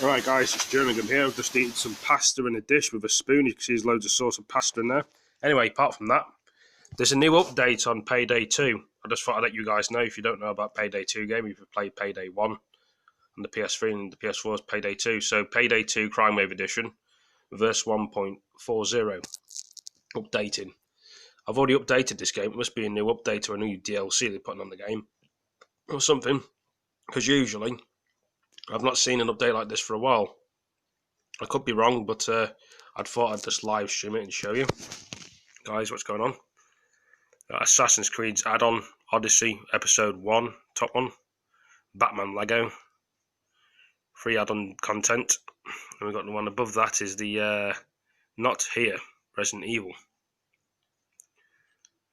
Alright guys, it's jerningam here. I've just eaten some pasta in a dish with a spoon. You can see there's loads of sauce and pasta in there. Anyway, apart from that, there's a new update on Payday 2. I just thought I'd let you guys know if you don't know about Payday 2 game, if you've played Payday 1 on the PS3 and the PS4 is Payday 2. So Payday 2 Crime Wave Edition, verse 1.40, updating. I've already updated this game. It must be a new update or a new DLC they're putting on the game or something, because usually I've not seen an update like this for a while. I could be wrong, but I thought I'd just live stream it and show you guys what's going on. Assassin's Creed's add-on, Odyssey Episode 1, top one. Batman Lego, free add-on content. And we've got the one above that is the Not Here, Resident Evil.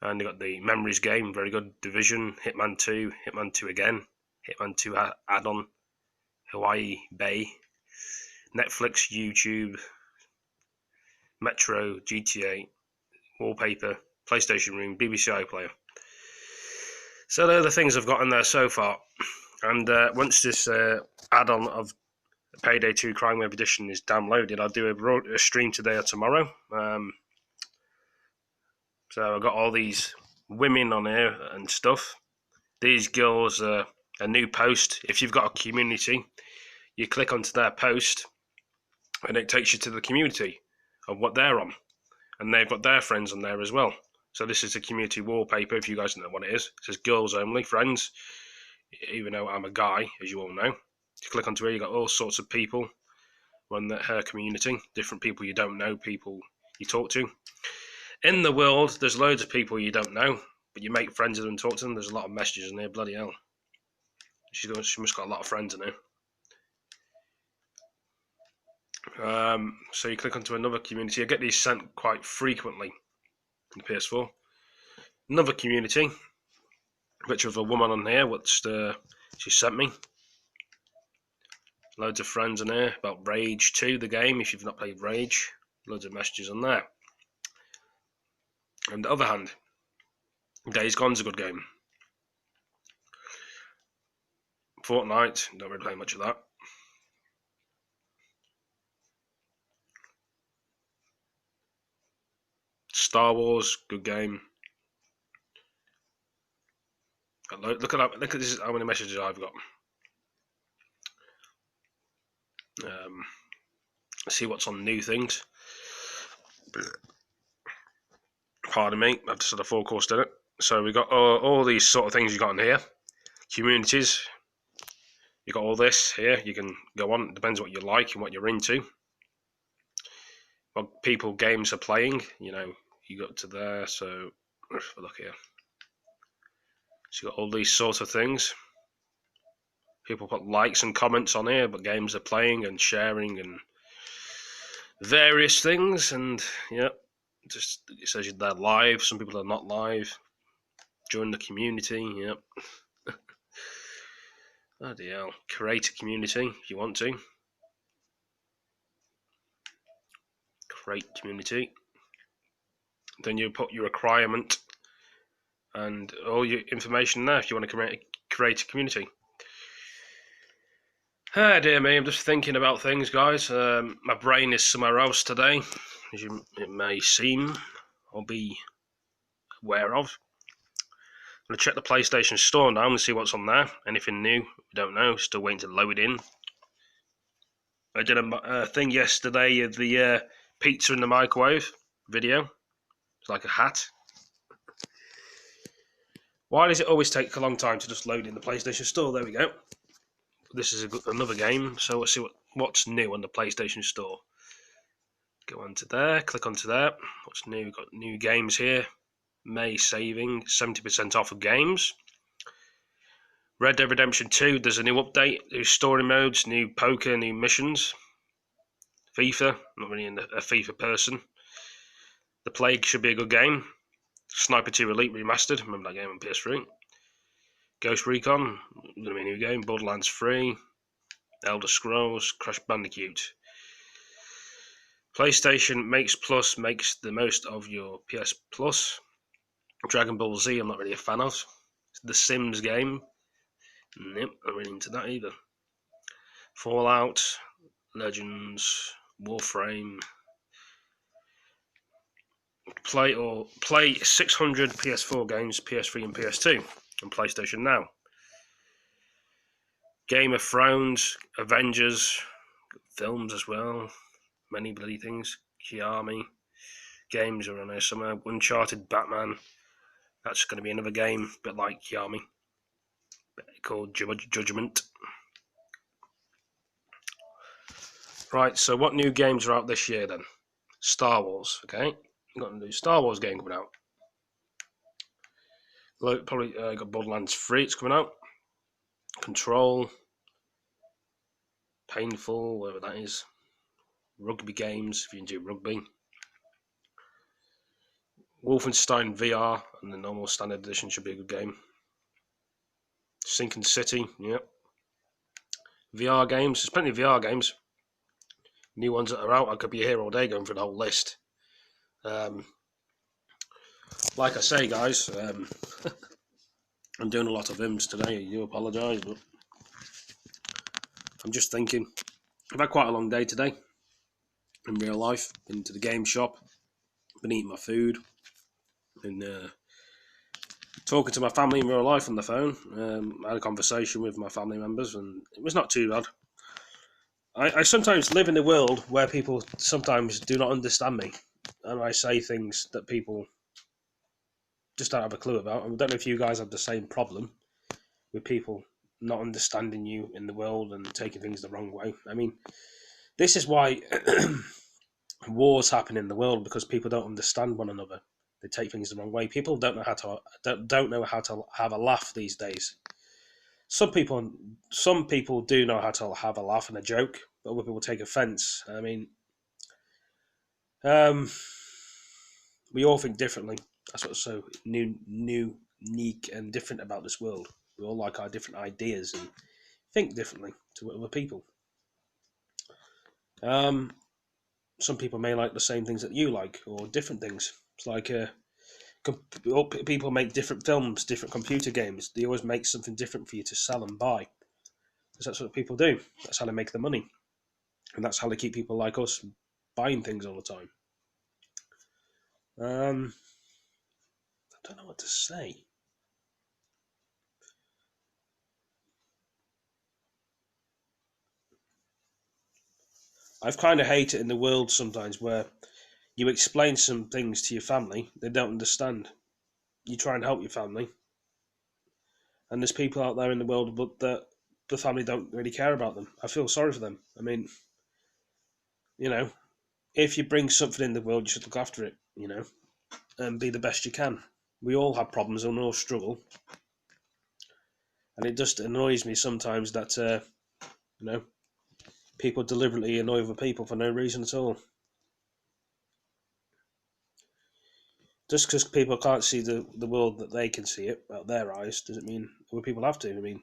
And you've got the Memories game, very good. Division, Hitman 2, Hitman 2 again, Hitman 2 add-on, Hawaii Bay, Netflix, YouTube, Metro, GTA, Wallpaper, PlayStation Room, BBC iPlayer. So they're the things I've got in there so far. And once this add-on of Payday 2 Crime Wave Edition is downloaded, I'll do a stream today or tomorrow. So I've got all these women on here and stuff. These girls, a new post. If you've got a community, you click onto their post and it takes you to the community of what they're on. And they've got their friends on there as well. So this is a community wallpaper, if you guys don't know what it is. It says girls only, friends, even though I'm a guy, as you all know. You click onto here, you've got all sorts of people on her community, different people you don't know, people you talk to. In the world, there's loads of people you don't know, but you make friends with them and talk to them. There's a lot of messages in there, bloody hell. She must got a lot of friends in here. So you click onto another community. I get these sent quite frequently in the PS4. Another community. Picture of a woman on here, which she sent me. Loads of friends in here about Rage 2, the game, if you've not played Rage. Loads of messages on there. On the other hand, Days Gone's a good game. Fortnite, don't really play much of that. Star Wars, good game. Look at that. Look at this. How many messages I've got. See what's on new things. Pardon me, I've just had a full course did it. So we got all these sort of things you got in here. Communities. You got all this here. You can go on. It depends what you like and what you're into. What people games are playing. You know, you got to there. So let's have a look here. So you got all these sort of things. People put likes and comments on here, but games are playing and sharing and various things. And yeah, just it says they're live. Some people are not live. Join the community. Yep. Bloody hell. Create a community if you want to. Create community. Then you put your requirement and all your information there if you want to create a community. Ah, dear me, I'm just thinking about things, guys. My brain is somewhere else today, as it may seem or be aware of. I'm going to check the PlayStation Store now and see what's on there. Anything new? We don't know. Still waiting to load in. I did a thing yesterday of the pizza in the microwave video. It's like a hat. Why does it always take a long time to just load in the PlayStation Store? There we go. This is another game, so let's see what's new on the PlayStation Store. Go onto there, click onto there. What's new? We've got new games here. May saving, 70% off of games. Red Dead Redemption 2, there's a new update, new story modes, new poker, new missions. FIFA, not really a FIFA person. The Plague should be a good game. Sniper 2 Elite Remastered, remember that game on PS3. Ghost Recon, going to be a new game. Borderlands 3, Elder Scrolls, Crash Bandicoot. PlayStation makes the most of your PS Plus. Dragon Ball Z, I'm not really a fan of. The Sims game, nope, not really into that either. Fallout, Legends, Warframe. Play 600 PS4 games, PS3 and PS2 on PlayStation Now. Game of Thrones, Avengers, films as well, many bloody things. Kiami games are on there somewhere. Uncharted, Batman. That's going to be another game, a bit like Kiami, called Judgment. Right, so what new games are out this year then? Star Wars, okay. We've got a new Star Wars game coming out. Probably got Borderlands 3, it's coming out. Control. Painful, whatever that is. Rugby games, if you enjoy rugby. Wolfenstein VR and the normal standard edition should be a good game. Sinking City, yep. VR games, there's plenty of VR games. New ones that are out, I could be here all day going through the whole list. Like I say, guys, I'm doing a lot of hymns today. I do apologise, but I'm just thinking. I've had quite a long day today in real life. Been to the game shop, been eating my food, been talking to my family in real life on the phone. I had a conversation with my family members, and it was not too bad. I sometimes live in a world where people sometimes do not understand me, and I say things that people just don't have a clue about. I don't know if you guys have the same problem with people not understanding you in the world and taking things the wrong way. I mean, this is why wars happen in the world, because people don't understand one another. They take things the wrong way. People don't know how to have a laugh these days. Some people do know how to have a laugh and a joke, but other people take offence. I mean, we all think differently. That's what's so unique and different about this world. We all like our different ideas and think differently to other people. Some people may like the same things that you like, or different things. It's like people make different films, different computer games. They always make something different for you to sell and buy, because that's what people do. That's how they make the money, and that's how they keep people like us buying things all the time. I don't know what to say. I've kind of hate it in the world sometimes where you explain some things to your family, they don't understand. You try and help your family, and there's people out there in the world, but the family don't really care about them. I feel sorry for them. I mean, you know, if you bring something in the world, you should look after it, and be the best you can. We all have problems and we all struggle, and it just annoys me sometimes that people deliberately annoy other people for no reason at all. Just because people can't see the world that they can see it out their eyes doesn't mean other people have to. I mean,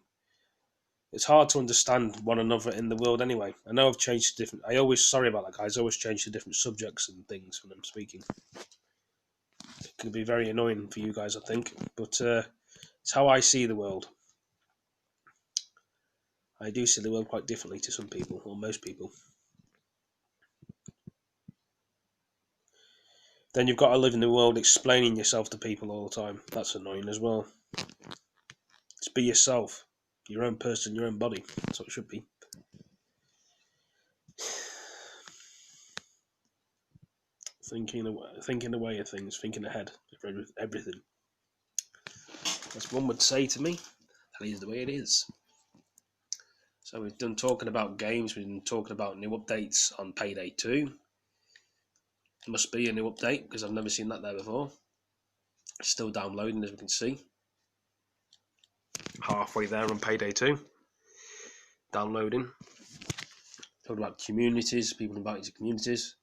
it's hard to understand one another in the world anyway. I know I've changed to different. Sorry about that, guys. I always change to different subjects and things when I'm speaking. It can be very annoying for you guys, I think, but it's how I see the world. I do see the world quite differently to some people, or most people. Then you've got to live in the world explaining yourself to people all the time. That's annoying as well. Just be yourself, your own person, your own body. That's what it should be. Thinking away of things, thinking ahead of everything. As one would say to me, that is the way it is. So we've done talking about games, we've been talking about new updates on Payday 2. Must be a new update, because I've never seen that there before. It's still downloading, as we can see. Halfway there on Payday 2. Downloading. Talking about communities, people invited to communities.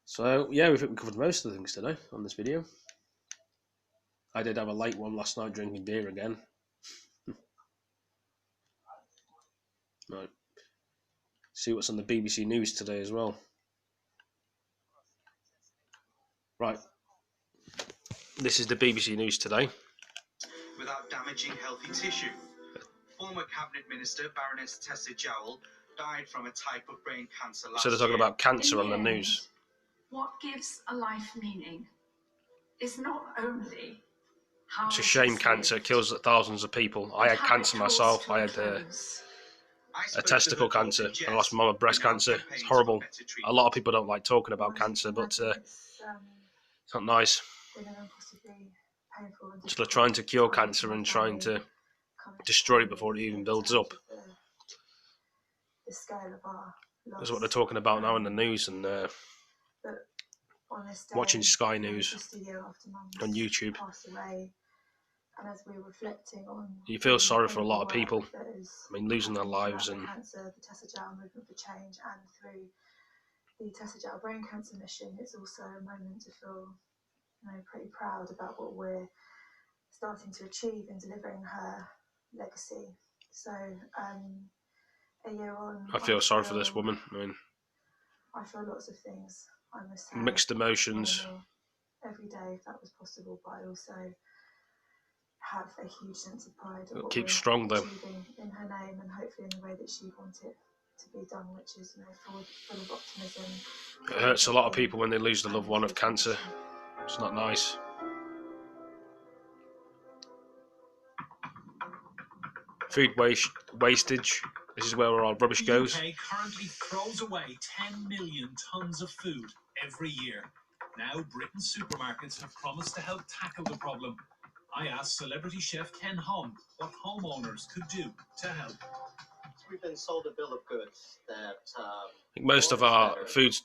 So, yeah, we think we covered most of the things today on this video. I did have a late one last night drinking beer again. Right. See what's on the BBC News today as well. Right. This is the BBC News today. Without damaging healthy tissue. Former Cabinet Minister Baroness Tessa Jowell died from a type of brain cancer last So they're talking year. about cancer on the news. What gives a life meaning is not only how It's a it shame is cancer lived, kills thousands of people. I had how cancer it draws myself. to I a had close. a testicle cancer and I lost my mum with breast cancer. It's horrible. A lot of people don't like talking about cancer, but it's not nice. So they're trying to cure cancer and trying to destroy it before it even builds up. That's what they're talking about now in the news and watching Sky News on YouTube. And as we're reflecting on, you feel sorry for a lot of people. I mean, losing their lives and cancer, the Tessa Jowell movement for change, and through the Tessa Jowell brain cancer mission, it's also a moment to feel, pretty proud about what we're starting to achieve in delivering her legacy. So, a year on, I feel sorry for this woman. I mean, I feel lots of things. I miss her. mixed emotions. Every day, if that was possible, but I also have a huge sense of pride of what Keep we're strong though. achieving in her name, and hopefully in the way that she'd want it to be done, which is full of optimism. It hurts a lot of people when they lose their loved one of cancer. It's not nice. Food wastage. This is where our rubbish goes. The UK currently throws away 10 million tonnes of food every year. Now Britain's supermarkets have promised to help tackle the problem. I asked celebrity chef Ken Hom what homeowners could do to help. We've been sold a bill of goods that I think most of our food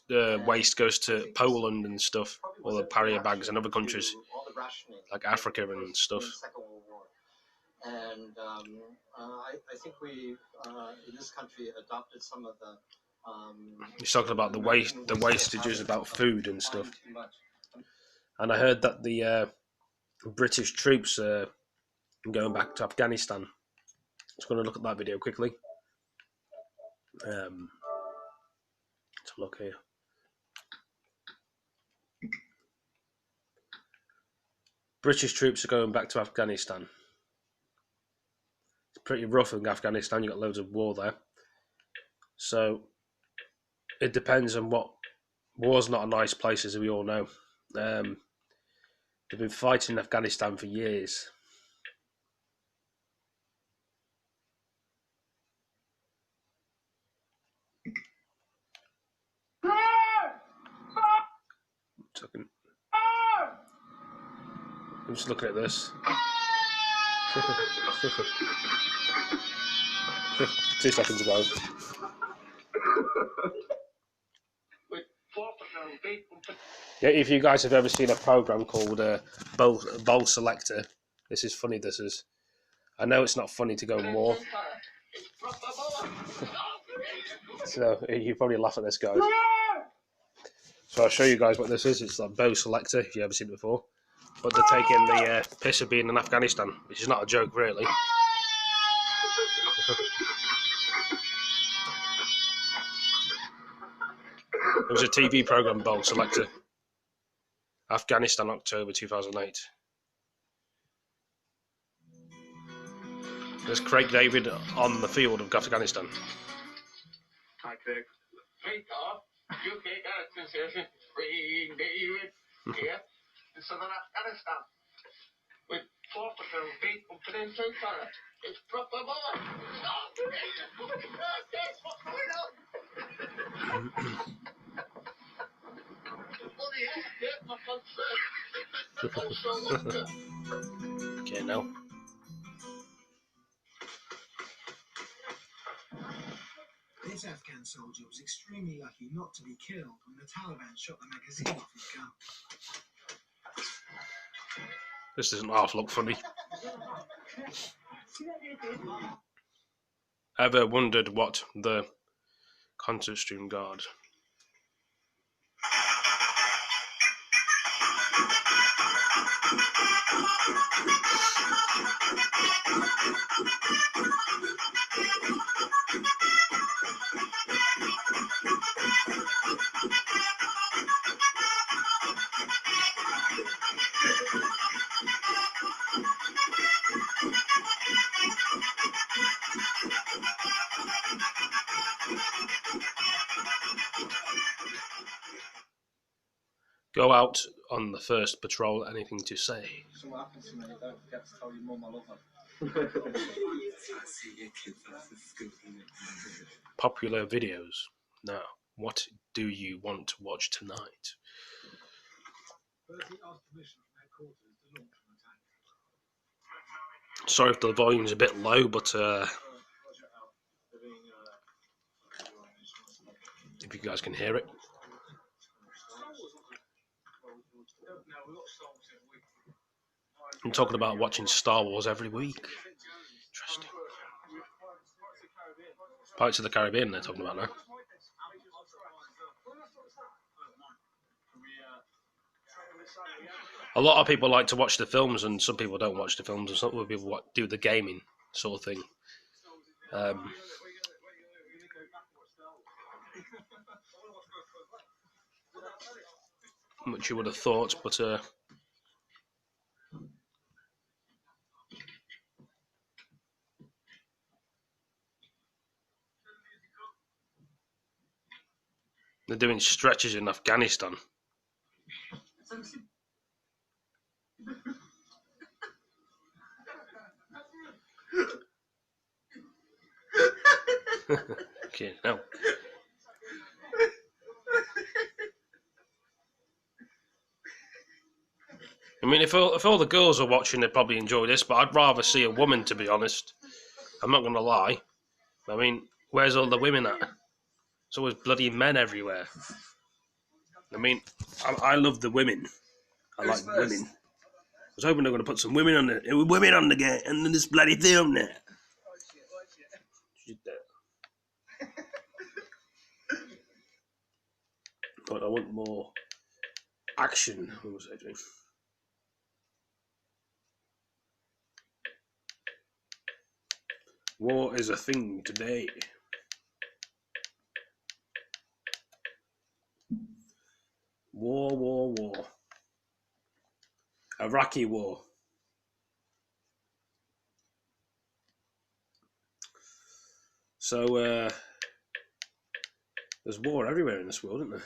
waste goes to Poland and stuff, or the Paria bags and other countries like Africa and stuff. And I think we in this country adopted some of the. He's talking about the wastages about food and stuff. And I heard that the British troops are going back to Afghanistan. Just going to look at that video quickly. Let's look here. British troops are going back to Afghanistan. It's pretty rough in Afghanistan. You've got loads of war there. So it depends on what. War's not a nice place, as we all know. They've been fighting in Afghanistan for years. I'm just looking at this. 2 seconds ago. Yeah, if you guys have ever seen a program called Bowl Selector, this is funny. This is. I know it's not funny to go more. So you probably laugh at this, guys. So I'll show you guys what this is. It's like Bow Selector, if you've ever seen it before. But they're taking the piss of being in Afghanistan, which is not a joke, really. It was a TV program, Bowl Selector. Afghanistan, October 2008. There's Craig David on the field of Afghanistan. Hi, Craig. Hey, Carl. UK got a sensation. Craig David here in southern Afghanistan with 4% people in fire. It's proper war. That's what's going on. Bloody hell, get my concern. Okay, now. This Afghan soldier was extremely lucky not to be killed when the Taliban shot the magazine off his gun. This doesn't half look funny. Ever wondered what the concert stream guard? Go out on the first patrol. Anything to say? So what happens to me? Don't forget to tell your mum I love her. Popular videos. Now, what do you want to watch tonight? Sorry if the volume's a bit low, but if you guys can hear it. I'm talking about watching Star Wars every week. Interesting. Pirates of the Caribbean they're talking about now. A lot of people like to watch the films, and some people don't watch the films, and some people do the gaming sort of thing. Which you would have thought, but they're doing stretches in Afghanistan. Okay, no. I mean, if all the girls are watching, they'd probably enjoy this, but I'd rather see a woman, to be honest. I'm not going to lie. I mean, where's all the women at? There's always bloody men everywhere. I mean, I love the women. I like women. I was hoping they were going to put some women on the game and this bloody film there. But I want more action. What was I doing? War is a thing today. War. Iraqi war. So, there's war everywhere in this world, isn't there?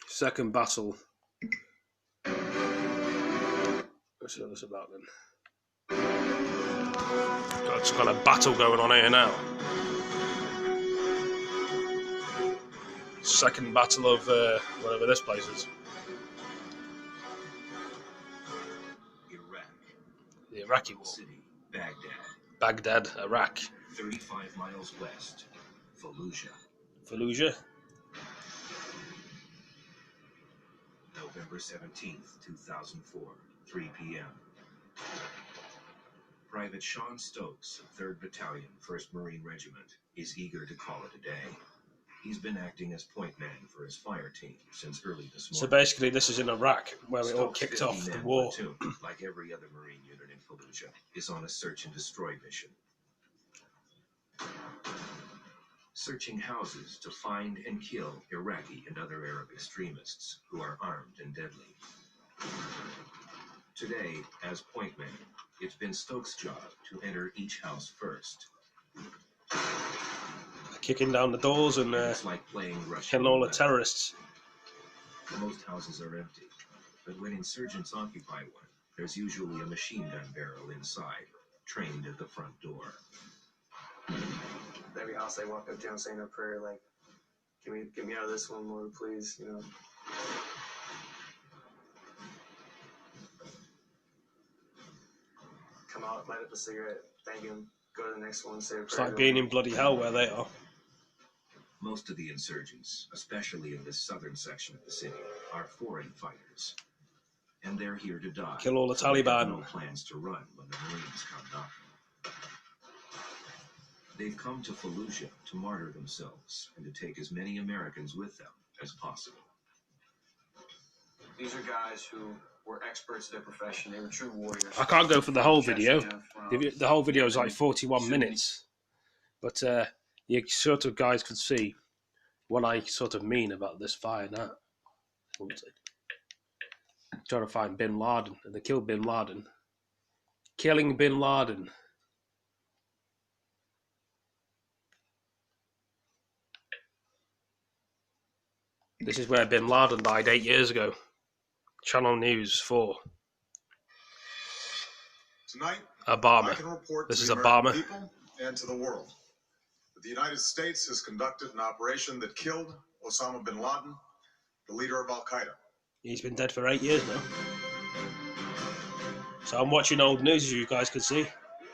Second battle. Let's see what this about then. Got some kind of battle going on here now. Second battle of whatever this place is. Iraq. The Iraqi war. City, Baghdad. Baghdad, Iraq. 35 miles west, Fallujah. Fallujah. November 17th, 2004, 3 p.m. Private Sean Stokes of 3rd Battalion, 1st Marine Regiment, is eager to call it a day. He's been acting as point man for his fire team since early this morning. So basically this is in Iraq, where it all Stokes' kicked off the 50-man war. platoon, like every other Marine unit in Fallujah, is on a search and destroy mission. Searching houses to find and kill Iraqi and other Arab extremists who are armed and deadly. Today, as point man, it's been Stokes' job to enter each house first. Kicking down the doors and It's like playing Russian killing all the roulette. terrorists. Most houses are empty, but when insurgents occupy one, there's usually a machine gun barrel inside, trained at the front door. Every house I walk up to, I'm saying a prayer like, get me out of this one, Lord, please, you know. Come out, light up a cigarette, thank him, go to the next one, say a prayer. It's like being in bloody hell where they are. Most of the insurgents, especially in this southern section of the city, are foreign fighters. And they're here to die. Kill all the so they have Taliban. no plans to run when the Marines come knocking. They've come to Fallujah to martyr themselves and to take as many Americans with them as possible. These are guys who were experts at their profession. They were true warriors. I can't go for the whole video. Chechnya, The whole video is like 41 minutes. But you sort of guys could see what I sort of mean about this fire now. Trying to find Bin Laden. And they killed Bin Laden. Killing Bin Laden. This is where Bin Laden died 8 years ago. Channel News 4. Tonight, Obama. I can report This to is the American Obama. people and to the world that the United States has conducted an operation that killed Osama bin Laden, the leader of Al Qaeda. He's been dead for 8 years now. So I'm watching old news, as you guys can see.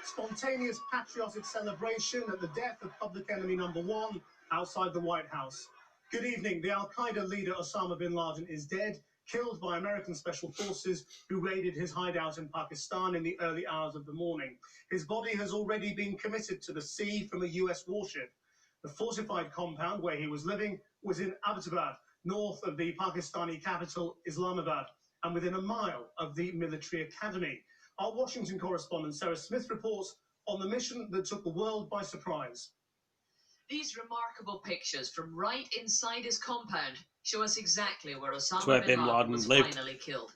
Spontaneous patriotic celebration at the death of public enemy number one outside the White House. Good evening. The Al Qaeda leader Osama bin Laden is dead, killed by American special forces who raided his hideout in Pakistan in the early hours of the morning. His body has already been committed to the sea from a US warship. The fortified compound where he was living was in Abbottabad, north of the Pakistani capital, Islamabad, and within a mile of the military academy. Our Washington correspondent Sarah Smith reports on the mission that took the world by surprise. These remarkable pictures from right inside his compound show us exactly where Osama where bin Bin Laden Laden was lived. finally killed.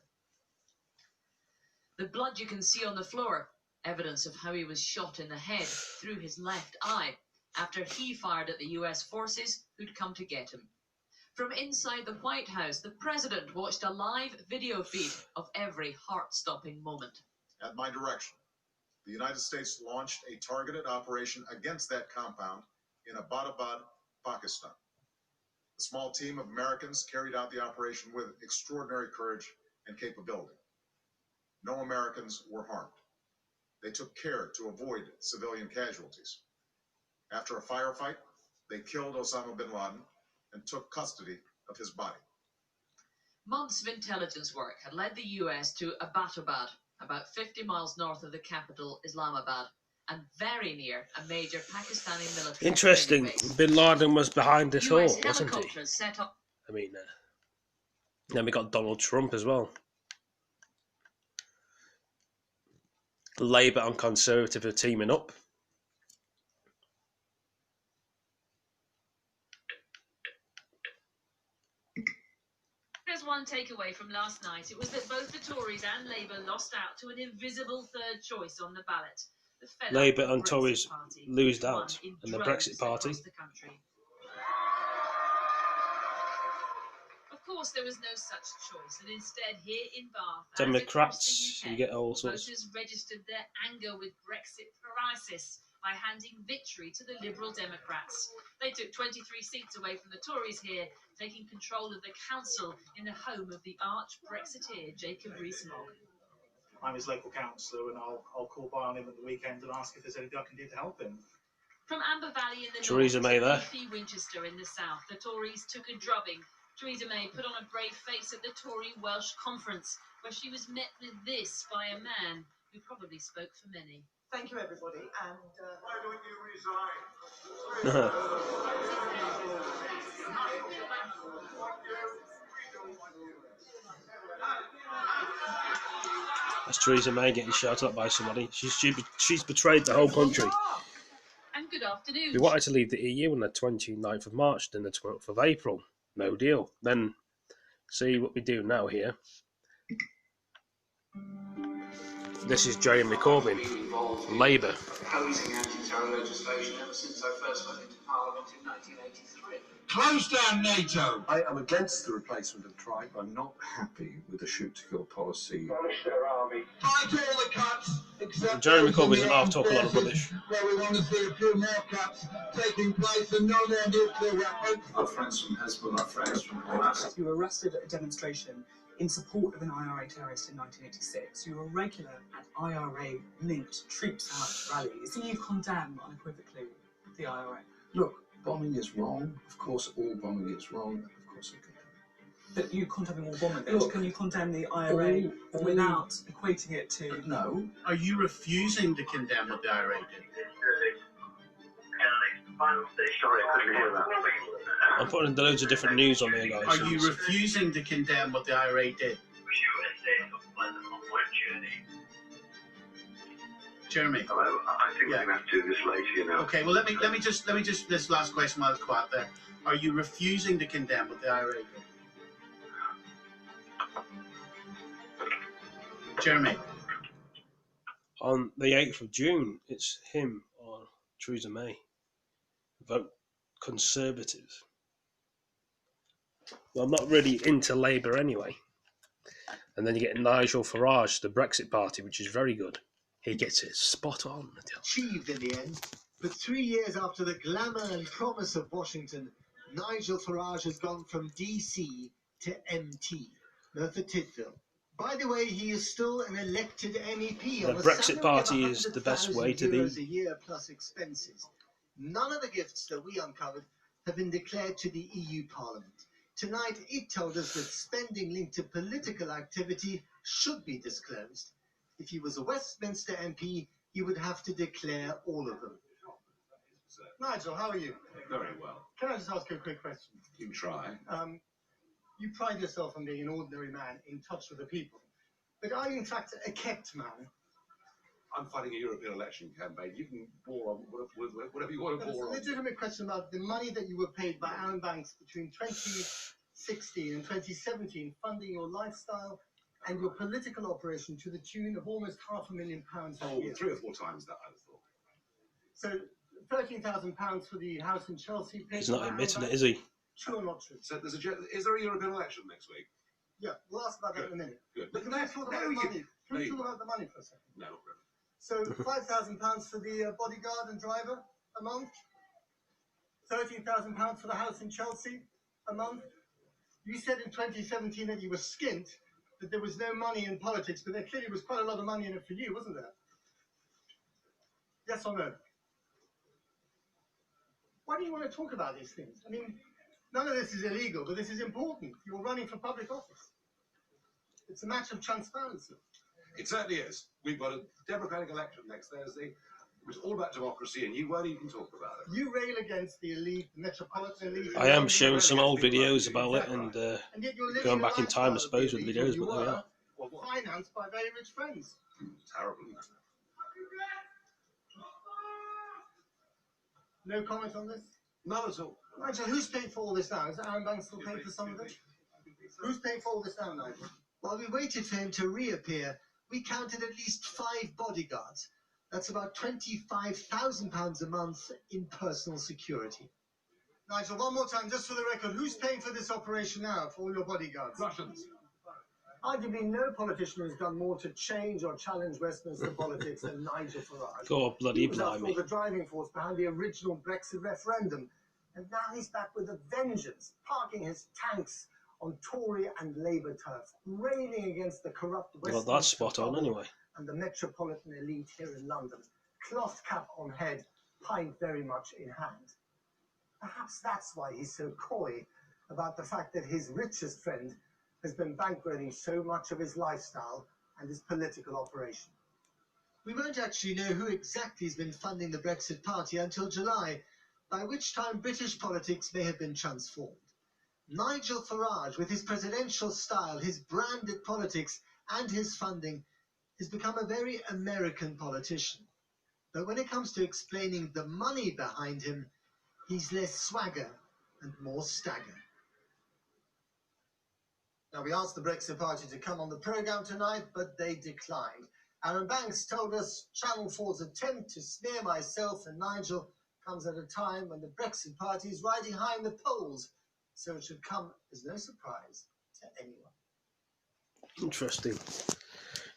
The blood you can see on the floor, evidence of how he was shot in the head through his left eye after he fired at the US forces who'd come to get him. From inside the White House, the president watched a live video feed of every heart-stopping moment. At my direction, the United States launched a targeted operation against that compound in Abbottabad, Pakistan. A small team of Americans carried out the operation with extraordinary courage and capability. No Americans were harmed. They took care to avoid civilian casualties. After a firefight, they killed Osama bin Laden and took custody of his body. Months of intelligence work had led the US to Abbottabad, about 50 miles north of the capital, Islamabad, and very near a major Pakistani military Interesting. training base. Bin Laden was behind this all, US wasn't he? helicopters set up. I mean, then we got Donald Trump as well. Labour and Conservative are teaming up. There's one takeaway from last night. It was that both the Tories and Labour lost out to an invisible third choice on the ballot. The Labour and Tories lose out, and the Brexit Party. The country. Of course, there was no such choice, and instead, here in Bath, Democrats, UK, you get all sorts. voters registered their anger with Brexit paralysis by handing victory to the Liberal Democrats. They took 23 seats away from the Tories here, taking control of the council in the home of the arch-Brexiteer Jacob Rees-Mogg. I'm his local councillor, and I'll call by on him at the weekend and ask if there's anything I can do to help him. From Amber Valley in the Theresa north May to there. leafy Winchester in the south, the Tories took a drubbing. Theresa May put on a brave face at the Tory Welsh conference, where she was met with this by a man who probably spoke for many. Thank you, everybody. And Why don't you resign? That's Theresa May getting shouted at by somebody. She's betrayed the whole country. And good afternoon. We wanted to leave the EU on the 29th of March, then the 12th of April. No deal. Then see what we do now here. This is Jeremy Corbyn, Labour. Opposing anti-terror legislation ever since I first went into Parliament in 1983. Close down NATO! I am against the replacement of tribes. I'm not happy with the shoot-to-kill policy. Abolish their army. Fight all the cuts, except Jeremy those in Corbyn's the allowed to armed talk a lot of forces, rubbish. where we want to see a few more cuts taking place and no more nuclear weapons. Our friends from Hezbollah, our friends from Hamas. You were arrested at a demonstration in support of an IRA terrorist in 1986. You were a regular at IRA-linked troops out rallies. Do you condemn unequivocally the IRA? Look, bombing is wrong. Of course, all bombing is wrong. Of course, I condemn it. But you condemning all bombing. Look, can you condemn the IRA without equating it to... No. Are you refusing to condemn what the IRA did? Sorry, I couldn't hear that. I'm putting loads of different news on here, guys. Are you refusing to condemn what the IRA did? Jeremy. Hello, I think we're going to have to do this later, you know. Okay, well let me just this last question while it's quiet there. Are you refusing to condemn what the IRA did? Jeremy. On the 8th of June, it's him or Theresa May. Vote Conservative. Well, I'm not really into Labour anyway. And then you get Nigel Farage, the Brexit Party, which is very good. He gets it spot on. Achieved in the end, but 3 years after the glamour and promise of Washington, Nigel Farage has gone from DC to MT, Merthyr Tydfil. By the way, he is still an elected MEP The on a Brexit salary Party of is the best way to €100,000 be. a year plus expenses. None of the gifts that we uncovered have been declared to the EU Parliament. Tonight, it told us that spending linked to political activity should be disclosed. If he was a Westminster MP, he would have to declare all of them. Nigel, how are you? Very well. Can I just ask you a quick question? You can try. You pride yourself on being an ordinary man in touch with the people. But are you in fact a kept man? I'm fighting a European election campaign. You can bore on whatever you want to It's bore a on. legitimate question about the money that you were paid by Aaron Banks between 2016 and 2017, funding your lifestyle and your political operation to the tune of almost £500,000 a year. 3 or 4 times that, I would have thought. So £13,000 for the house in Chelsea. He's not admitting it, is he? True or not true? So is there a European election next week? Yeah, we'll ask about that in a minute. Good. But can we talk about the money? Can we talk about the money for a second? No, not really. So £5,000 for the bodyguard and driver a month. £13,000 for the house in Chelsea a month. You said in 2017 that you were skint, that there was no money in politics, but there clearly was quite a lot of money in it for you, wasn't there? Yes or no? Why do you want to talk about these things? I mean, none of this is illegal, but this is important. You're running for public office. It's a matter of transparency. It certainly is. We've got a democratic election next Thursday. It's all about democracy, and you won't even talk about it. You rail against the elite, the metropolitan elite. I am showing some old videos about it and going back in time, I suppose, with videos, but there we are. Financed by very rich friends. Terrible. No comment on this? None at all. Nigel, who's paid for all this now? Is Aaron Banks still paid for some of it? Who's paid for all this now, Nigel? While we waited for him to reappear, we counted at least 5 bodyguards. That's about £25,000 a month in personal security. Nigel, one more time, just for the record, who's paying for this operation now, for all your bodyguards? Russians. Arguably, no politician has done more to change or challenge Westminster politics than Nigel Farage. God bloody He was, after all, blimey. the driving force behind the original Brexit referendum. And now he's back with a vengeance, parking his tanks on Tory and Labour turf, railing against the corrupt Well, Westminster that's spot on bubble anyway. and the metropolitan elite here in London, cloth cap on head, pint very much in hand. Perhaps that's why he's so coy about the fact that his richest friend has been bankrolling so much of his lifestyle and his political operation. We won't actually know who exactly has been funding the Brexit Party until July, by which time British politics may have been transformed. Nigel Farage, with his presidential style, his branded politics, and his funding, has become a very American politician. But when it comes to explaining the money behind him, he's less swagger and more stagger. Now, we asked the Brexit Party to come on the programme tonight, but they declined. Aaron Banks told us Channel 4's attempt to smear myself and Nigel comes at a time when the Brexit Party is riding high in the polls, so it should come as no surprise to anyone. Interesting.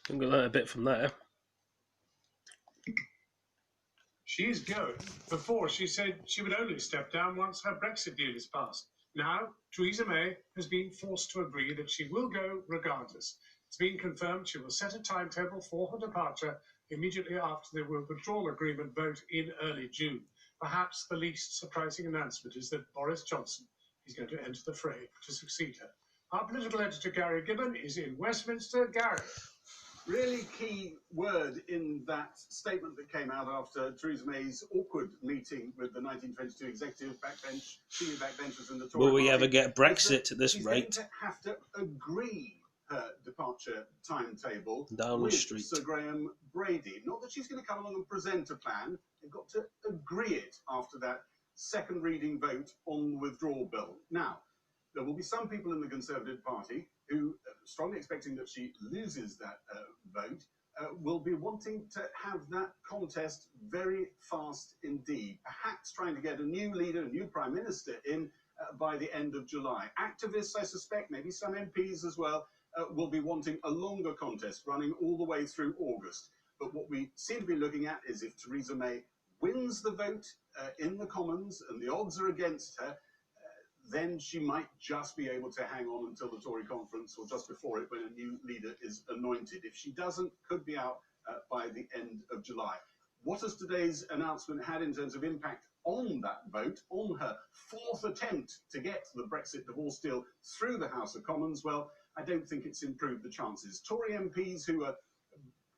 I'm going to learn a bit from there. She is going. Before, she said she would only step down once her Brexit deal is passed. Now, Theresa May has been forced to agree that she will go regardless. It's been confirmed she will set a timetable for her departure immediately after the withdrawal agreement vote in early June. Perhaps the least surprising announcement is that Boris Johnson is going to enter the fray to succeed her. Our political editor, Gary Gibbon, is in Westminster. Gary. Really key word in that statement that came out after Theresa May's awkward meeting with the 1922 executive backbench, senior backbenchers in the Tory Will we party, ever get Brexit at this she's rate? going to have to agree her departure timetable Down the with street. Sir Graham Brady. Not that she's going to come along and present a plan. They've got to agree it after that second reading vote on the withdrawal bill. Now, there will be some people in the Conservative Party who are strongly expecting that she loses that vote, will be wanting to have that contest very fast indeed, perhaps trying to get a new leader, a new Prime Minister in by the end of July. Activists, I suspect, maybe some MPs as well, will be wanting a longer contest running all the way through August. But what we seem to be looking at is if Theresa May wins the vote in the Commons and the odds are against her, then she might just be able to hang on until the Tory conference or just before it when a new leader is anointed. If she doesn't, could be out by the end of July. What has today's announcement had in terms of impact on that vote, on her fourth attempt to get the Brexit divorce deal through the House of Commons? Well, I don't think it's improved the chances. Tory MPs who are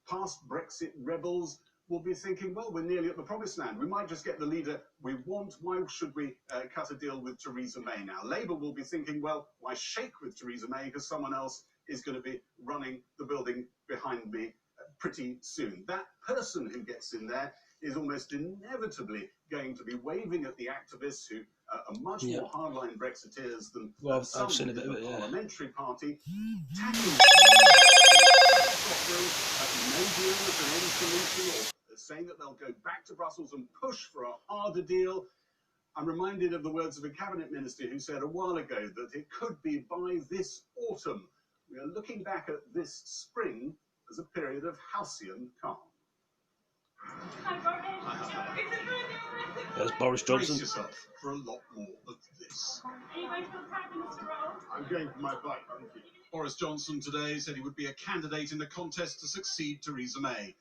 past Brexit rebels will be thinking, well, we're nearly at the promised land. We might just get the leader we want. Why should we cut a deal with Theresa May now? Labour will be thinking, well, why shake with Theresa May because someone else is going to be running the building behind me pretty soon. That person who gets in there is almost inevitably going to be waving at the activists who are much more hardline Brexiteers than some I've seen a bit in of the it, parliamentary party, tackling no deal as an end solution, or saying that they'll go back to Brussels and push for a harder deal. I'm reminded of the words of a cabinet minister who said a while ago that it could be by this autumn. We are looking back at this spring as a period of halcyon calm. There's Boris Johnson. Brace yourself for a lot more of this. Are you going for the Prime Minister role? I'm going for my bike, thank you. Boris Johnson today said he would be a candidate in the contest to succeed Theresa May.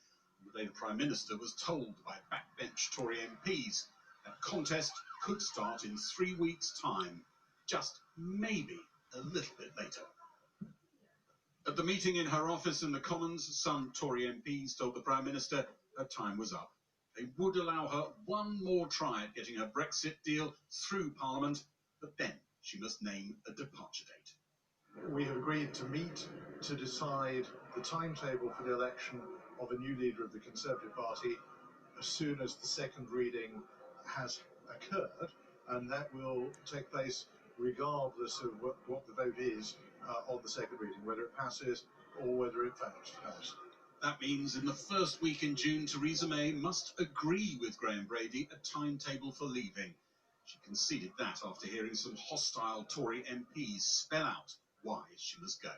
The day the Prime Minister was told by backbench Tory MPs that contest could start in 3 weeks' time, just maybe a little bit later. At the meeting in her office in the Commons, some Tory MPs told the Prime Minister her time was up. They would allow her one more try at getting her Brexit deal through Parliament, but then she must name a departure date. We have agreed to meet to decide the timetable for the election of a new leader of the Conservative Party as soon as the second reading has occurred, and that will take place regardless of what the vote is on the second reading, whether it passes or whether it fails to pass. That means in the first week in June, Theresa May must agree with Graham Brady a timetable for leaving. She conceded that after hearing some hostile Tory MPs spell out why she must go.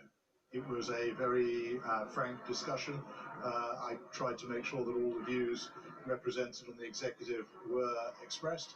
It was a very frank discussion. I tried to make sure that all the views represented on the executive were expressed,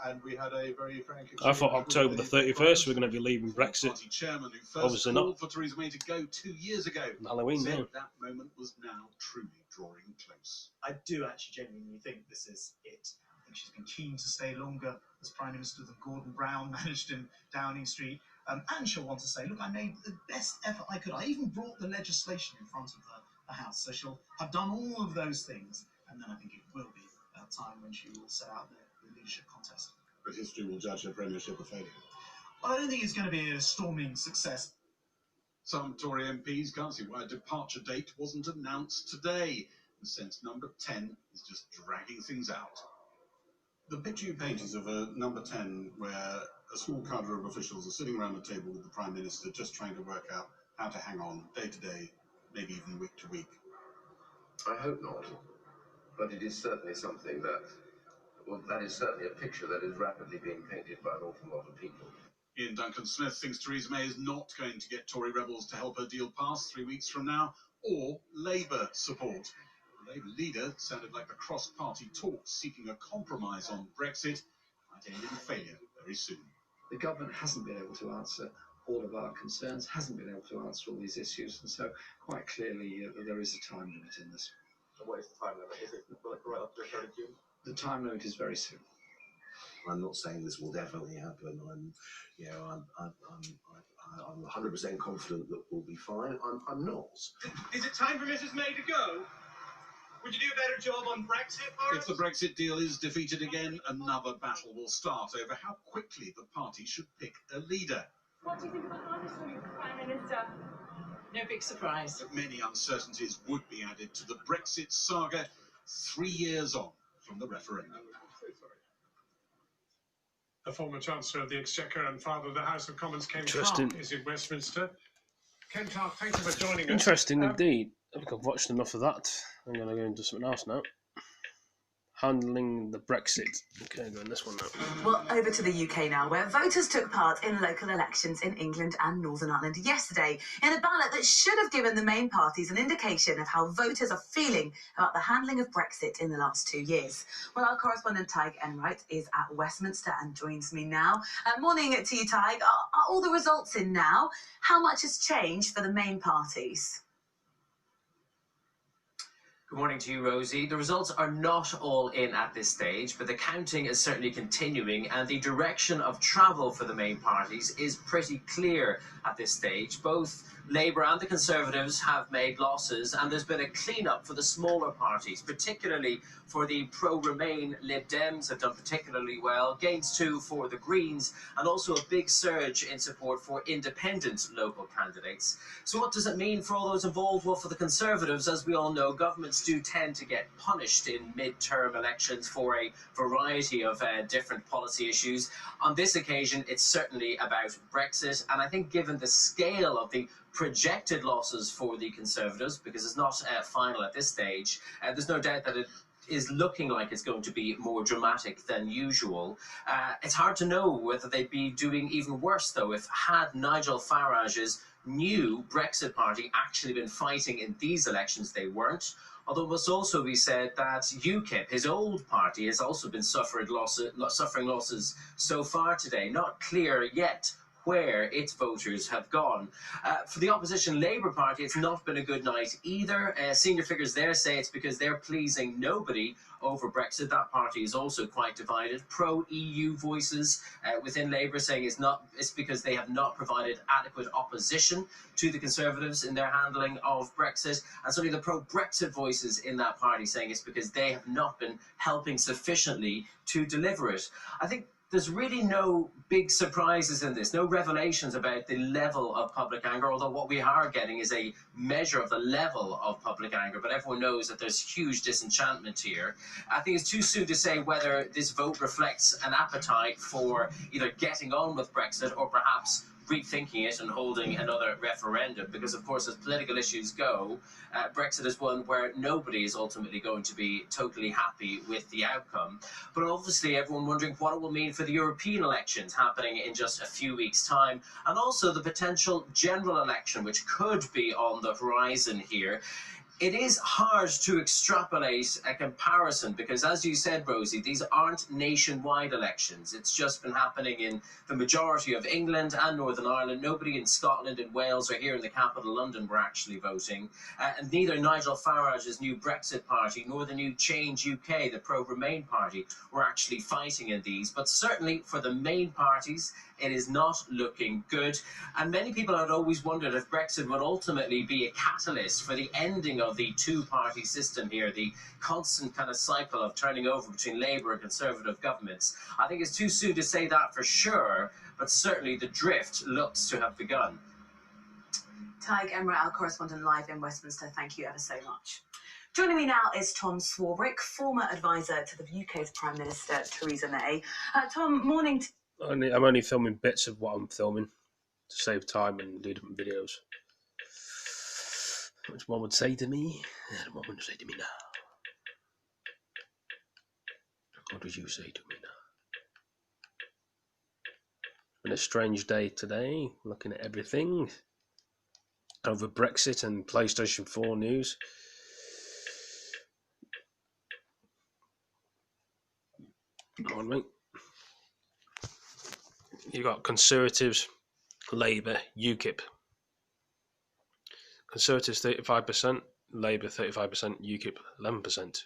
and we had a very frank exchange. I thought October the 31st we're going to be leaving Brexit. Party chairman who first Obviously called not. for Theresa May to go 2 years ago Halloween, said no. that moment was now truly drawing close. I do actually genuinely think this is it. I think she's been keen to stay longer as Prime Minister than Gordon Brown managed in Downing Street. And she'll want to say, look, I made the best effort I could. I even brought the legislation in front of the House. So she'll have done all of those things. And then I think it will be a time when she will set out the leadership contest. But history will judge her premiership a failure. Well, I don't think it's going to be a storming success. Some Tory MPs can't see why a departure date wasn't announced today. And since number 10 is just dragging things out. The picture you paint is of a number 10 where a small cadre of officials are sitting around the table with the Prime Minister just trying to work out how to hang on day to day, maybe even week to week. I hope not, but it is certainly something that, well, that is certainly a picture that is rapidly being painted by an awful lot of people. Ian Duncan Smith thinks Theresa May is not going to get Tory rebels to help her deal pass 3 weeks from now, or Labour support. The Labour leader sounded like the cross-party talks seeking a compromise on Brexit might end in failure very soon. The government hasn't been able to answer all of our concerns, hasn't been able to answer all these issues, and so quite clearly there is a time limit in this. And what is the time limit? Is it right up to the 3rd of June? The time limit is very soon. I'm not saying this will definitely happen. I'm 100% confident that we'll be fine. I'm not. Is it time for Mrs May to go? Would you do a better job on Brexit, Boris? If the Brexit deal is defeated again, another battle will start over how quickly the party should pick a leader. What do you think about Boris as Prime Minister? No big surprise. But many uncertainties would be added to the Brexit saga 3 years on from the referendum. The former Chancellor of the Exchequer and Father of the House of Commons, Ken Interesting. Clarke, is in Westminster. Ken Clarke, thank you for joining us. Interesting indeed. I think I've watched enough of that. I'm going to go into something else now. Handling the Brexit. Okay, go on this one now. Well, over to the UK now, where voters took part in local elections in England and Northern Ireland yesterday in a ballot that should have given the main parties an indication of how voters are feeling about the handling of Brexit in the last 2 years. Well, our correspondent Tig Enright is at Westminster and joins me now. Morning to you, Tig. Are all the results in now? How much has changed for the main parties? Good morning to you, Rosie. The results are not all in at this stage, but the counting is certainly continuing, and the direction of travel for the main parties is pretty clear at this stage. Both Labour and the Conservatives have made losses, and there's been a clean-up for the smaller parties, particularly for the pro-Remain Lib Dems have done particularly well, gains too for the Greens, and also a big surge in support for independent local candidates. So what does it mean for all those involved? Well, for the Conservatives, as we all know, governments do tend to get punished in mid-term elections for a variety of different policy issues. On this occasion, it's certainly about Brexit, and I think given the scale of the projected losses for the Conservatives, because it's not final at this stage, there's no doubt that it is looking like it's going to be more dramatic than usual. It's hard to know whether they'd be doing even worse, though, if had Nigel Farage's new Brexit party actually been fighting in these elections. They weren't. Although it must also be said that UKIP, his old party, has also been suffering losses so far today. Not clear yet where its voters have gone. For the opposition Labour Party, it's not been a good night either. Senior figures there say it's because they're pleasing nobody over Brexit. That party is also quite divided. Pro-EU voices within Labour saying it's because they have not provided adequate opposition to the Conservatives in their handling of Brexit. And certainly the pro-Brexit voices in that party saying it's because they have not been helping sufficiently to deliver it. I think there's really no big surprises in this, no revelations about the level of public anger, although what we are getting is a measure of the level of public anger, but everyone knows that there's huge disenchantment here. I think it's too soon to say whether this vote reflects an appetite for either getting on with Brexit or perhaps rethinking it and holding another referendum, because of course as political issues go, Brexit is one where nobody is ultimately going to be totally happy with the outcome. But obviously everyone wondering what it will mean for the European elections happening in just a few weeks' time, and also the potential general election which could be on the horizon here. It is hard to extrapolate a comparison because, as you said, Rosie, these aren't nationwide elections. It's just been happening in the majority of England and Northern Ireland. Nobody in Scotland and Wales or here in the capital, London, were actually voting. And neither Nigel Farage's new Brexit party nor the new Change UK, the pro-Remain party, were actually fighting in these. But certainly for the main parties, it is not looking good. And many people had always wondered if Brexit would ultimately be a catalyst for the ending of the two-party system here, the constant kind of cycle of turning over between Labour and Conservative governments. I think it's too soon to say that for sure, but certainly the drift looks to have begun. Tig Enright, our correspondent live in Westminster, thank you ever so much. Joining me now is Tom Swarbrick, former advisor to the UK's Prime Minister Theresa May. Tom, morning. I'm only filming bits of what I'm filming to save time and do different videos. Which one would say to me, and what would say to me now? What would you say to me now? It's been a strange day today, looking at everything over Brexit and PlayStation 4 news. Come on, mate. You've got Conservatives, Labour, UKIP. Conservatives 35%, Labour 35%, UKIP 11%.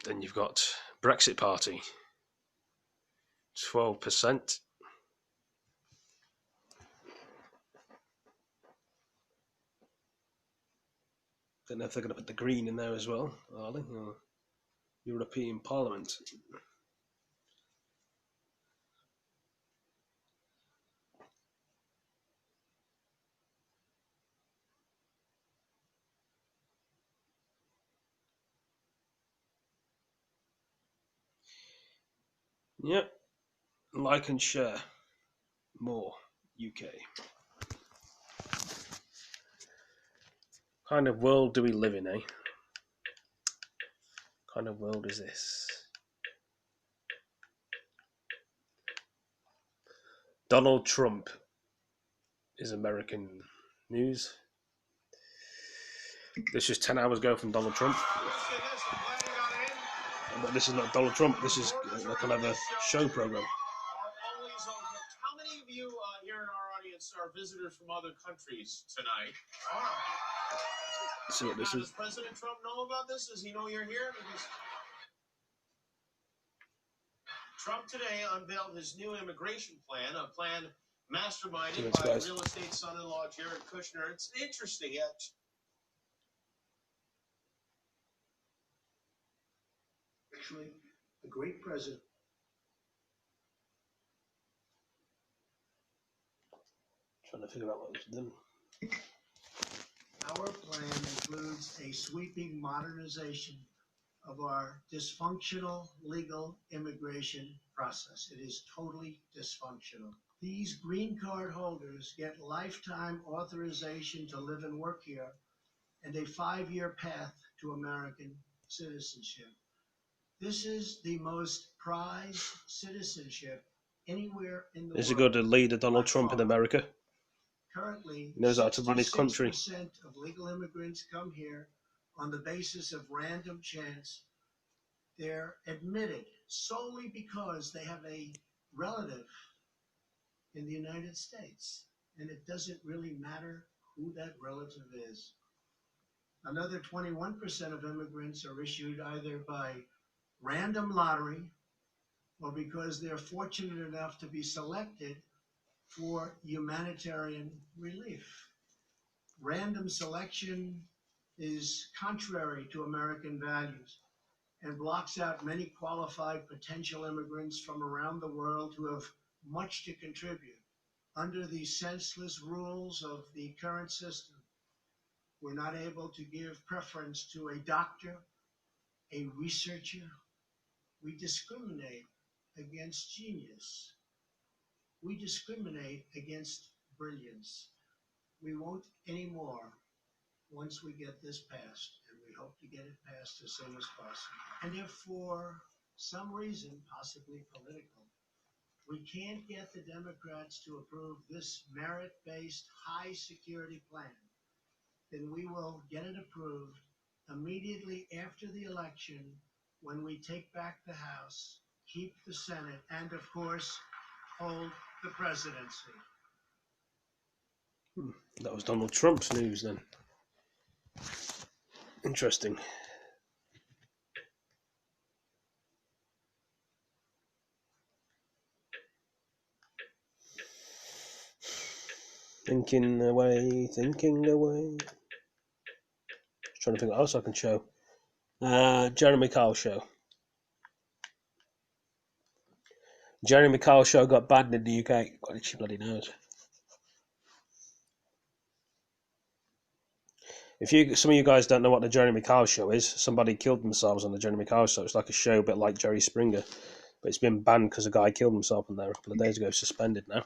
Then you've got Brexit Party, 12%. Don't know if they're going to put the Green in there as well, are they? Or European Parliament. Yep. Like and share. More UK. kind of world do we live in, eh? What kind of world is this? Donald Trump is American news. This is 10 hours ago from Donald Trump. But this is not Donald Trump. This is kind of a show program. How many of you here in our audience are visitors from other countries tonight? Let's see what this Does is. President Trump know about this? Does he know you're here? Trump today unveiled his new immigration plan, a plan masterminded by real estate son-in-law Jared Kushner. It's interesting. Actually, a great president. Trying to figure out what was done. Our plan includes a sweeping modernization of our dysfunctional legal immigration process. It is totally dysfunctional. These green card holders get lifetime authorization to live and work here and a 5-year path to American citizenship. This is the most prized citizenship anywhere in the world. Is it good to leader Donald Trump in America? Currently, he knows how to run his country. 66% of legal immigrants come here on the basis of random chance. They're admitted solely because they have a relative in the United States, and it doesn't really matter who that relative is. Another 21% of immigrants are issued either by random lottery or because they're fortunate enough to be selected for humanitarian relief. Random selection is contrary to American values and blocks out many qualified potential immigrants from around the world who have much to contribute. Under the senseless rules of the current system, we're not able to give preference to a doctor, a researcher. We discriminate against genius. We discriminate against brilliance. We won't anymore once we get this passed, and we hope to get it passed as soon as possible. And if for some reason, possibly political, we can't get the Democrats to approve this merit-based high-security plan, then we will get it approved immediately after the election when we take back the House, keep the Senate, and, of course, hold the presidency. That was Donald Trump's news then. Interesting. Thinking away. Just trying to think what else I can show. Jeremy Kyle show. Jeremy Kyle show got banned in the UK. God, she bloody knows. If some of you guys don't know what the Jeremy Kyle show is, somebody killed themselves on the Jeremy Kyle show. It's like a show a bit like Jerry Springer, but it's been banned because a guy killed himself on there a couple of days ago, suspended now.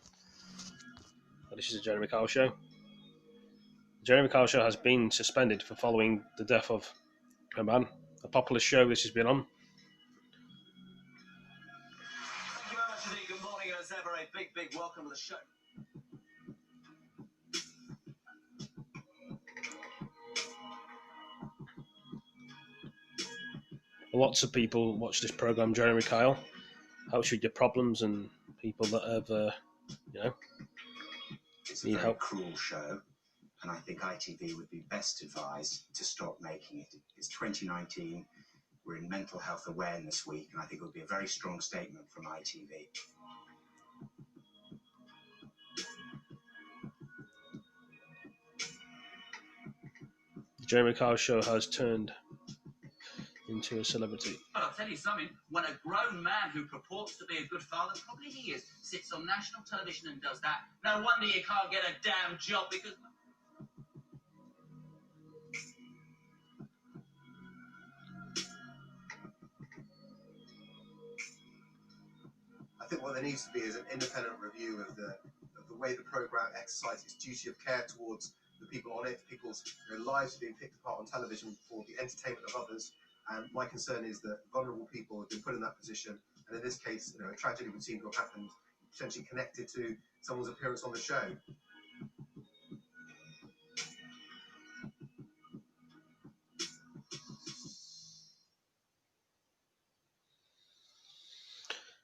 But this is a Jeremy Kyle show. The Jeremy Kyle show has been suspended for following the death of a man. A popular show this has been on. Thank you very much indeed. Good morning, as ever. A big welcome to the show. Lots of people watch this program, Jeremy Kyle. Helps with your problems and people that have, It's a need very help. cruel show, and I think ITV would be best advised to stop making it. It's 2019. We're in Mental Health Awareness Week, and I think it would be a very strong statement from ITV. The Jeremy Kyle show has turned into a celebrity. But I'll tell you something, when a grown man who purports to be a good father, probably he is, sits on national television and does that, no wonder you can't get a damn job because... I think what there needs to be is an independent review of the way the programme exercises its duty of care towards the people on it, people's lives are being picked apart on television for the entertainment of others. And my concern is that vulnerable people have been put in that position, and in this case, a tragedy would seem to have happened, potentially connected to someone's appearance on the show.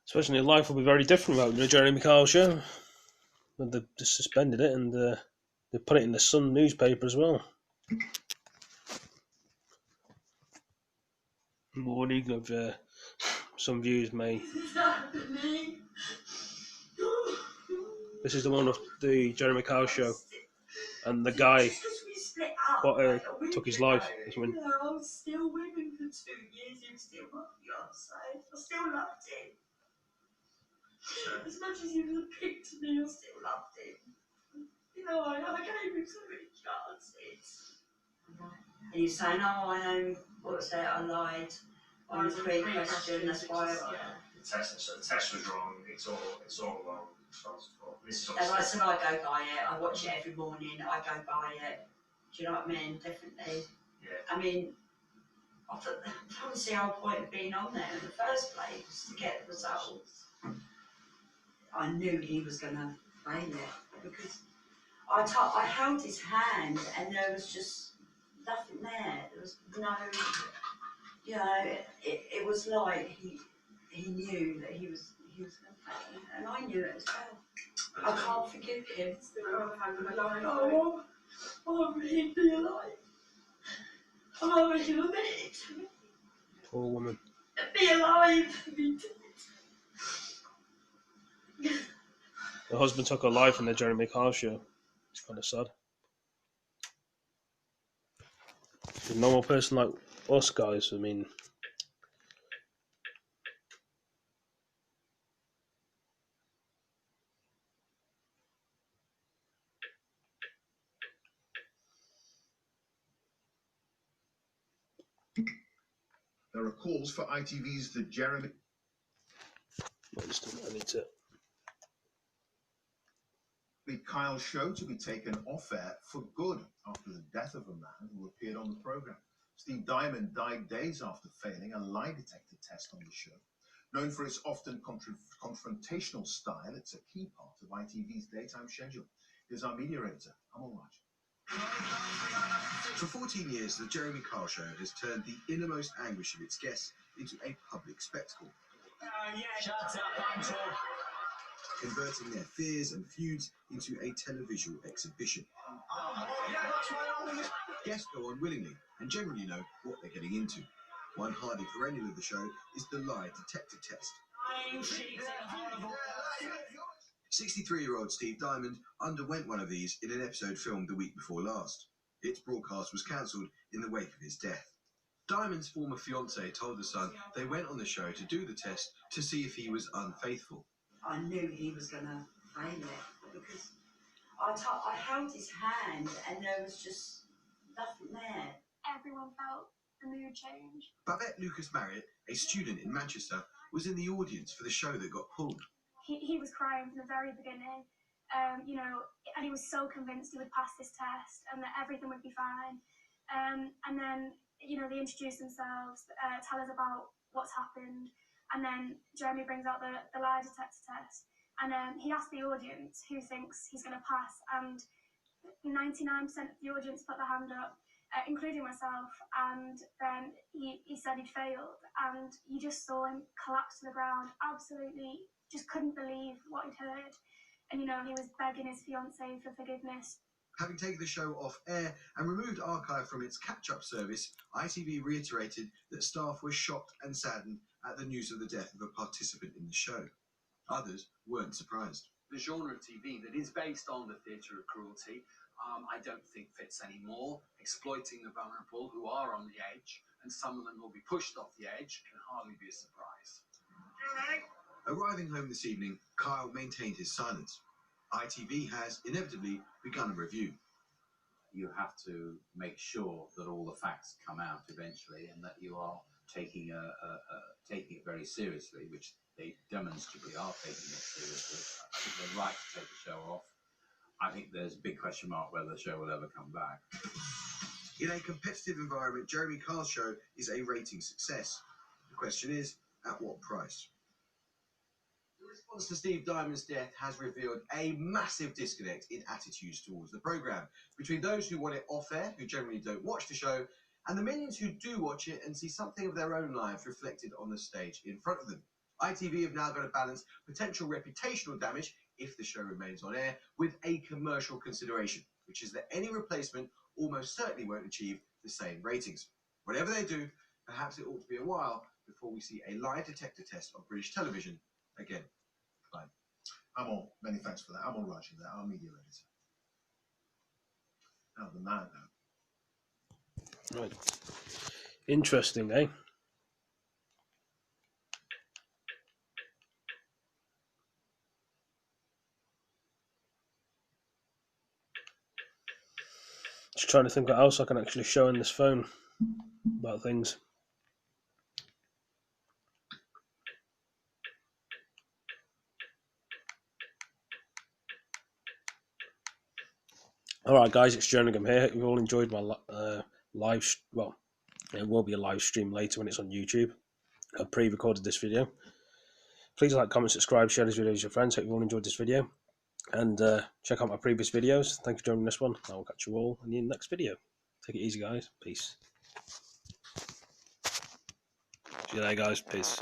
Especially life will be very different without the Jeremy Kyle show. But they just suspended it and they put it in the Sun newspaper as well. Warning of some views may. This is the one of the Jeremy Kyle show, and the guy what took his life. I'm still with him for 2 years. He was still my fiance. I still loved him. As much as he was a pig to me, I still loved him. I gave him so many chances. And you're saying, I lied on the pre-question, that's why The test was wrong, it's all wrong. And I said, I go by it, I watch it every morning, I go by it. Do you know what I mean? Definitely. Yeah. I mean, I don't see the whole point of being on there in the first place, to get the results. I knew he was going to fail it, because I held his hand and there was just nothing there. There was no, it was like he knew that he was going to fail, and I knew it as well. I can't forgive him. Oh, he'd be alive. Oh, he'll admit it to me. Poor woman. Be alive. Her husband took her life in the Jeremy Kyle show. It's kind of sad. A normal person like us guys, I mean. There are calls for ITV's The Jeremy... I need to... Kyle show to be taken off air for good after the death of a man who appeared on the programme. Steve Diamond died days after failing a lie detector test on the show. Known for its often confrontational style, it's a key part of ITV's daytime schedule. Here's our media editor, Amal Raj. For 14 years, the Jeremy Kyle Show has turned the innermost anguish of its guests into a public spectacle. Shut up, I'm talking. Converting their fears and feuds into a televisual exhibition. Guests go on willingly and generally know what they're getting into. One hardy perennial of the show is the lie detector test. 63-year-old Steve Diamond underwent one of these in an episode filmed the week before last. Its broadcast was cancelled in the wake of his death. Diamond's former fiancée told The Sun they went on the show to do the test to see if he was unfaithful. I knew he was going to fail it, because I held his hand and there was just nothing there. Everyone felt the mood change. Babette Lucas Marriott, a student in Manchester, was in the audience for the show that got pulled. He was crying from the very beginning, and he was so convinced he would pass this test and that everything would be fine. And then, they introduce themselves, tell us about what's happened, and then Jeremy brings out the lie detector test, and he asked the audience who thinks he's going to pass, and 99% of the audience put their hand up, including myself, and then he said he'd failed, and you just saw him collapse to the ground, absolutely just couldn't believe what he'd heard, and he was begging his fiancée for forgiveness. Having taken the show off air and removed archive from its catch-up service, ITV reiterated that staff were shocked and saddened at the news of the death of a participant in the show. Others weren't surprised. The genre of TV that is based on the theatre of cruelty, I don't think fits anymore. Exploiting the vulnerable who are on the edge, and some of them will be pushed off the edge, can hardly be a surprise. Arriving home this evening, Kyle maintained his silence. ITV has inevitably begun a review. You have to make sure that all the facts come out eventually, and that you are taking it very seriously, which they demonstrably are taking it seriously. I think they're right to take the show off. I think there's a big question mark whether the show will ever come back. In a competitive environment, Jeremy Carr's show is a rating success. The question is, at what price? The response to Steve Diamond's death has revealed a massive disconnect in attitudes towards the programme, between those who want it off-air, who generally don't watch the show, and the millions who do watch it and see something of their own lives reflected on the stage in front of them. ITV have now got to balance potential reputational damage if the show remains on air with a commercial consideration, which is that any replacement almost certainly won't achieve the same ratings. Whatever they do, perhaps it ought to be a while before we see a lie detector test on British television again. Clive. Amal, many thanks for that. Amal Raji there, our media editor. Now the man now. Right. Interesting, eh? Just trying to think what else I can actually show on this phone about things. Alright guys, it's Jerningam here. Hope you've all enjoyed my live... Well, it will be a live stream later when it's on YouTube. I've pre-recorded this video. Please like, comment, subscribe, share this video with your friends. Hope you all enjoyed this video. And check out my previous videos. Thank you for joining this one. I will catch you all in the next video. Take it easy, guys. Peace. See you later, guys. Peace.